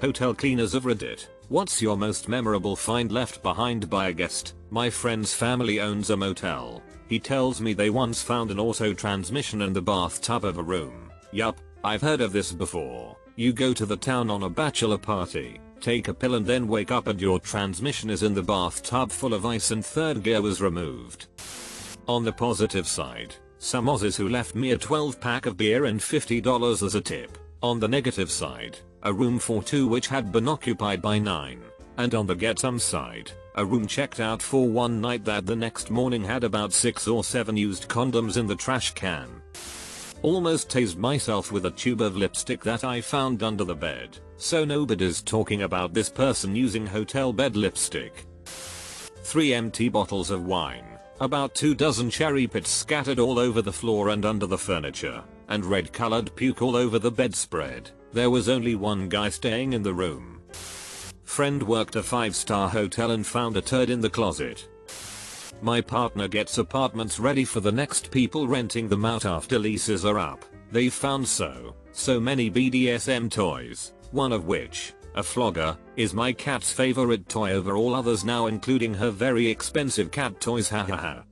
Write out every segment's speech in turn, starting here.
Hotel cleaners of Reddit. What's your most memorable find left behind by a guest? My friend's family owns a motel. He tells me they once found an auto transmission in the bathtub of a room. Yup, I've heard of this before. You go to the town on a bachelor party, take a pill and then wake up and your transmission is in the bathtub full of ice and third gear was removed. On the positive side, some Aussies who left me a 12-pack of beer and $50 as a tip. On the negative side, a room for 2 which had been occupied by 9. And on the get some side, a room checked out for one night that the next morning had about 6 or 7 used condoms in the trash can. Almost tased myself with a tube of lipstick that I found under the bed, so nobody's talking about this person using hotel bed lipstick. 3 empty bottles of wine, about 2 dozen cherry pits scattered all over the floor and under the furniture, and red colored puke all over the bedspread. There was only one guy staying in the room. Friend worked a 5-star hotel and found a turd in the closet. My partner gets apartments ready for the next people renting them out after leases are up. They found so many BDSM toys, one of which, a flogger, is my cat's favorite toy over all others now, including her very expensive cat toys, hahaha.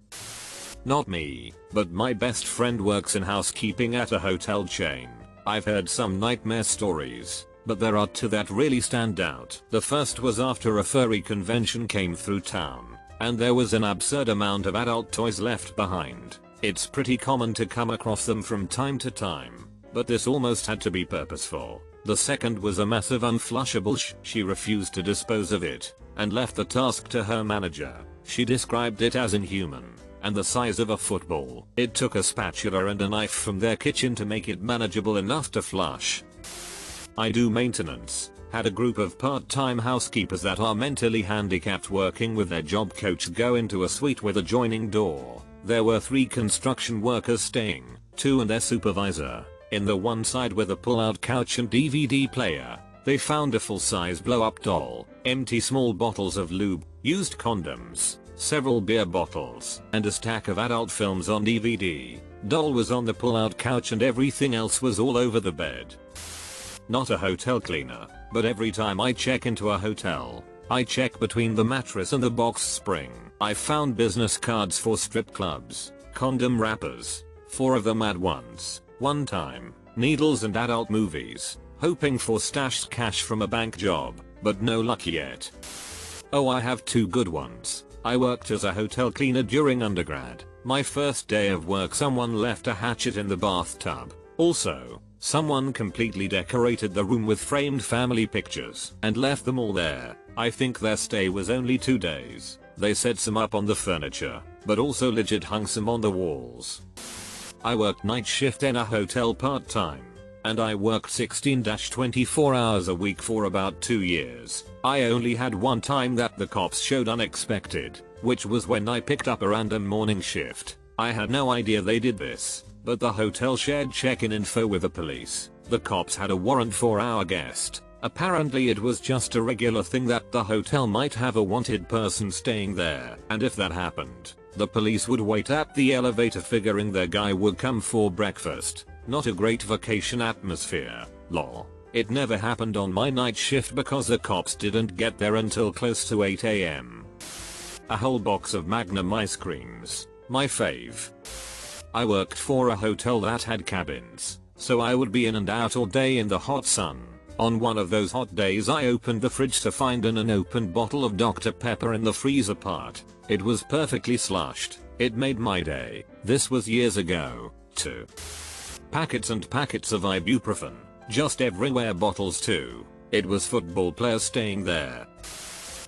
Not me, but my best friend works in housekeeping at a hotel chain. I've heard some nightmare stories, but there are 2 that really stand out. The first was after a furry convention came through town, and there was an absurd amount of adult toys left behind. It's pretty common to come across them from time to time, but this almost had to be purposeful. The second was a massive unflushable she refused to dispose of it, and left the task to her manager. She described it as inhuman, and the size of a football. It took a spatula and a knife from their kitchen to make it manageable enough to flush. I do maintenance. Had a group of part-time housekeepers that are mentally handicapped working with their job coach go into a suite with adjoining door. There were 3 construction workers staying, 2 and their supervisor. In the one side with a pull-out couch and DVD player, they found a full-size blow-up doll, empty small bottles of lube, used condoms, several beer bottles, and a stack of adult films on DVD. Doll was on the pull-out couch and everything else was all over the bed. Not a hotel cleaner, but every time I check into a hotel, I check between the mattress and the box spring. I found business cards for strip clubs, condom wrappers, 4 of them at once, one time, needles and adult movies, hoping for stashed cash from a bank job, but no luck yet. Oh, I have 2 good ones. I worked as a hotel cleaner during undergrad. My first day of work someone left a hatchet in the bathtub. Also, someone completely decorated the room with framed family pictures and left them all there. I think their stay was only 2 days. They set some up on the furniture, but also legit hung some on the walls. I worked night shift in a hotel part-time, and I worked 16-24 hours a week for about 2 years. I only had one time that the cops showed unexpected, which was when I picked up a random morning shift. I had no idea they did this, but the hotel shared check-in info with the police. The cops had a warrant for our guest. Apparently it was just a regular thing that the hotel might have a wanted person staying there, and if that happened, the police would wait at the elevator figuring their guy would come for breakfast. Not a great vacation atmosphere, lol. It never happened on my night shift because the cops didn't get there until close to 8 AM. A whole box of Magnum ice creams, my fave. I worked for a hotel that had cabins, so I would be in and out all day in the hot sun. On one of those hot days I opened the fridge to find an unopened bottle of Dr. Pepper in the freezer part. It was perfectly slushed. It made my day. This was years ago, too. Packets and packets of ibuprofen, just everywhere, bottles too. It was football players staying there.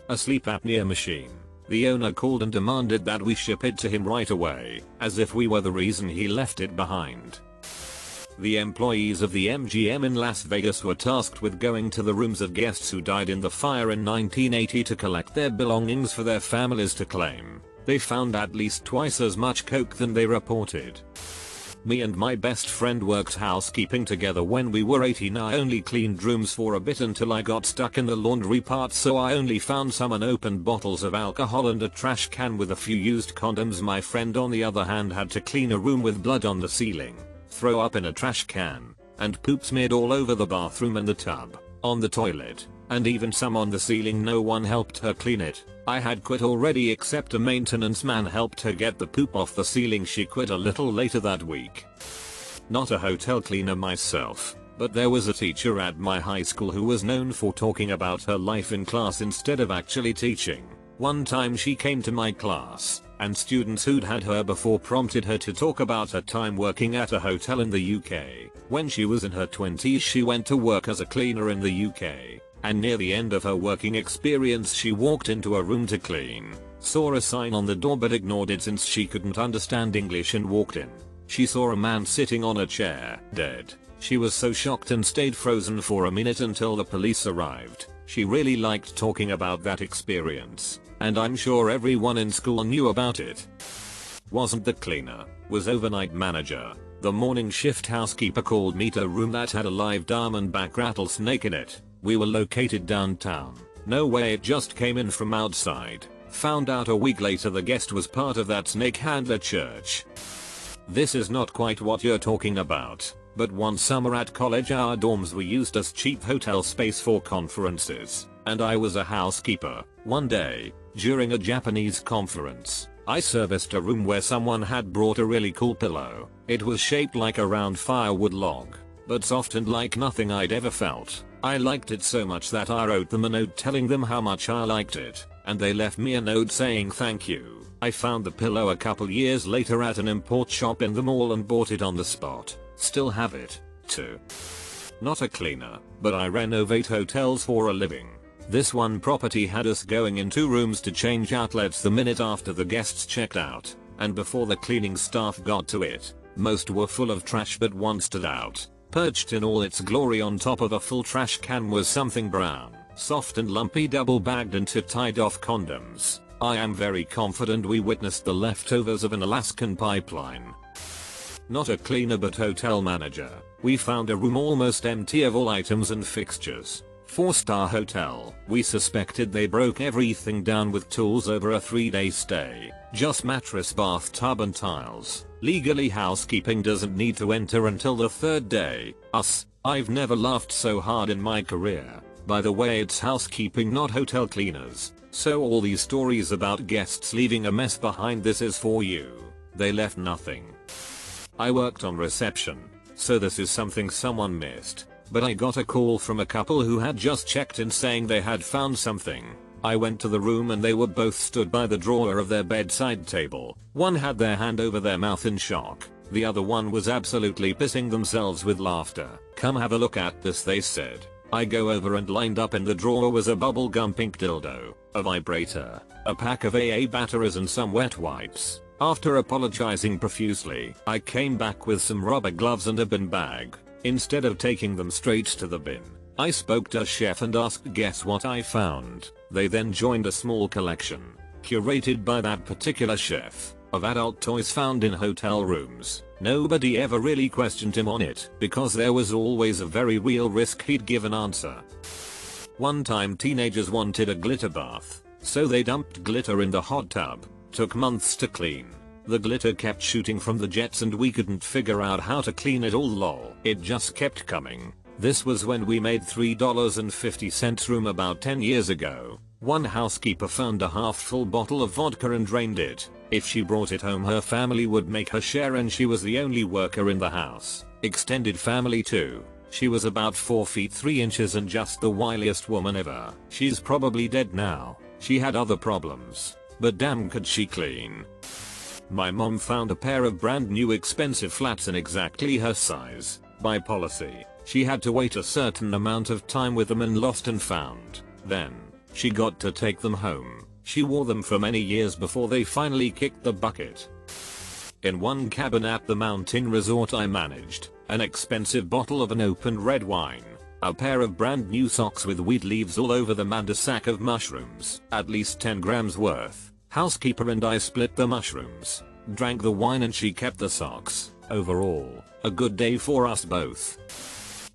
A sleep apnea machine. The owner called and demanded that we ship it to him right away, as if we were the reason he left it behind. The employees of the MGM in Las Vegas were tasked with going to the rooms of guests who died in the fire in 1980 to collect their belongings for their families to claim. They found at least twice as much coke than they reported. Me and my best friend worked housekeeping together when we were 18. I only cleaned rooms for a bit until I got stuck in the laundry part, so I only found some unopened bottles of alcohol and a trash can with a few used condoms. My friend on the other hand had to clean a room with blood on the ceiling, throw up in a trash can, and poop smeared all over the bathroom and the tub. on the toilet, and even some on the ceiling. No one helped her clean it. I had quit already except a maintenance man helped her get the poop off the ceiling. She quit a little later that week. Not a hotel cleaner myself, but there was a teacher at my high school who was known for talking about her life in class instead of actually teaching. One time she came to my class, and students who'd had her before prompted her to talk about her time working at a hotel in the UK. When she was in her 20s she went to work as a cleaner in the UK, and near the end of her working experience she walked into a room to clean, saw a sign on the door but ignored it since she couldn't understand English, and walked in. She saw a man sitting on a chair, dead. She was so shocked and stayed frozen for a minute until the police arrived. She really liked talking about that experience, and I'm sure everyone in school knew about it. Wasn't the cleaner, was overnight manager. The morning shift housekeeper called me to a room that had a live diamondback rattlesnake in it. We were located downtown. No way, it just came in from outside. Found out a week later the guest was part of that snake handler church. This is not quite what you're talking about, but one summer at college our dorms were used as cheap hotel space for conferences, and I was a housekeeper. One day, during a Japanese conference, I serviced a room where someone had brought a really cool pillow. It was shaped like a round firewood log, but soft and like nothing I'd ever felt. I liked it so much that I wrote them a note telling them how much I liked it, and they left me a note saying thank you. I found the pillow a couple years later at an import shop in the mall and bought it on the spot. Still have it, too. Not a cleaner, but I renovate hotels for a living. This one property had us going in 2 rooms to change outlets the minute after the guests checked out, and before the cleaning staff got to it. Most were full of trash but one stood out. Perched in all its glory on top of a full trash can was something brown, soft and lumpy, double bagged into tied off condoms. I am very confident we witnessed the leftovers of an Alaskan pipeline. Not a cleaner but hotel manager. We found a room almost empty of all items and fixtures. 4-star hotel. We suspected they broke everything down with tools over a 3-day stay. Just mattress, bathtub and tiles. Legally housekeeping doesn't need to enter until the 3rd day. I've never laughed so hard in my career. By the way, it's housekeeping, not hotel cleaners. So all these stories about guests leaving a mess behind, this is for you. They left nothing. I worked on reception, so this is something someone missed. But I got a call from a couple who had just checked in saying they had found something. I went to the room and they were both stood by the drawer of their bedside table. One had their hand over their mouth in shock. The other one was absolutely pissing themselves with laughter. "Come have a look at this," they said. I go over and lined up in the drawer was a bubblegum pink dildo, a vibrator, a pack of AA batteries and some wet wipes. After apologizing profusely, I came back with some rubber gloves and a bin bag. Instead of taking them straight to the bin, I spoke to a chef and asked guess what I found. They then joined a small collection, curated by that particular chef, of adult toys found in hotel rooms. Nobody ever really questioned him on it because there was always a very real risk he'd give an answer. One time teenagers wanted a glitter bath, so they dumped glitter in the hot tub. Took months to clean. The glitter kept shooting from the jets and we couldn't figure out how to clean it all, lol. It just kept coming. This was when we made $3.50 room about 10 years ago. One housekeeper found a half-full bottle of vodka and drained it. If she brought it home her family would make her share and she was the only worker in the house. Extended family too. She was about 4 feet 3 inches and just the wiliest woman ever. She's probably dead now. She had other problems, but damn could she clean. My mom found a pair of brand new expensive flats in exactly her size. By policy, she had to wait a certain amount of time with them and lost and found. Then, she got to take them home. She wore them for many years before they finally kicked the bucket. In one cabin at the mountain resort I managed, an expensive bottle of unopened red wine, a pair of brand new socks with weed leaves all over them and a sack of mushrooms, at least 10 grams worth. Housekeeper and I split the mushrooms, drank the wine and she kept the socks. Overall, a good day for us both.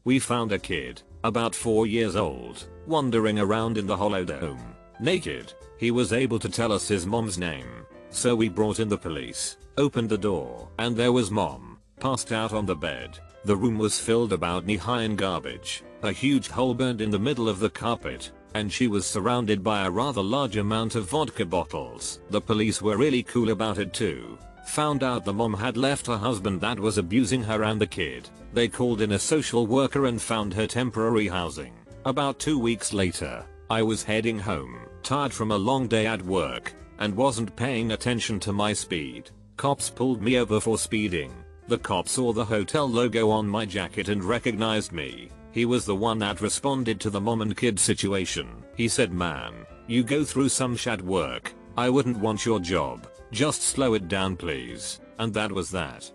We found a kid, about 4 years old, wandering around in the hollow dome, naked. He was able to tell us his mom's name, so we brought in the police, opened the door, and there was mom, passed out on the bed. The room was filled about knee-high in garbage, a huge hole burned in the middle of the carpet, and she was surrounded by a rather large amount of vodka bottles. The police were really cool about it too. Found out the mom had left her husband that was abusing her and the kid. They called in a social worker and found her temporary housing. About 2 weeks later, I was heading home, tired from a long day at work, and wasn't paying attention to my speed. Cops pulled me over for speeding. The cop saw the hotel logo on my jacket and recognized me. He was the one that responded to the mom and kid situation. He said, "Man, you go through some shad work. I wouldn't want your job. Just slow it down please." And that was that.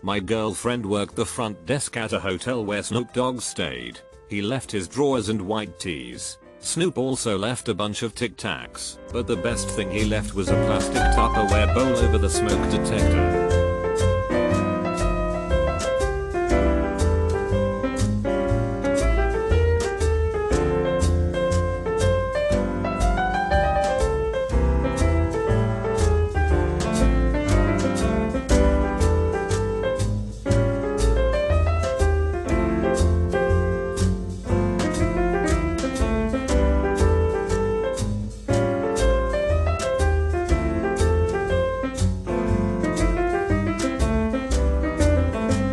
My girlfriend worked the front desk at a hotel where Snoop Dogg stayed. He left his drawers and white tees. Snoop also left a bunch of Tic Tacs, but the best thing he left was a plastic Tupperware bowl over the smoke detector.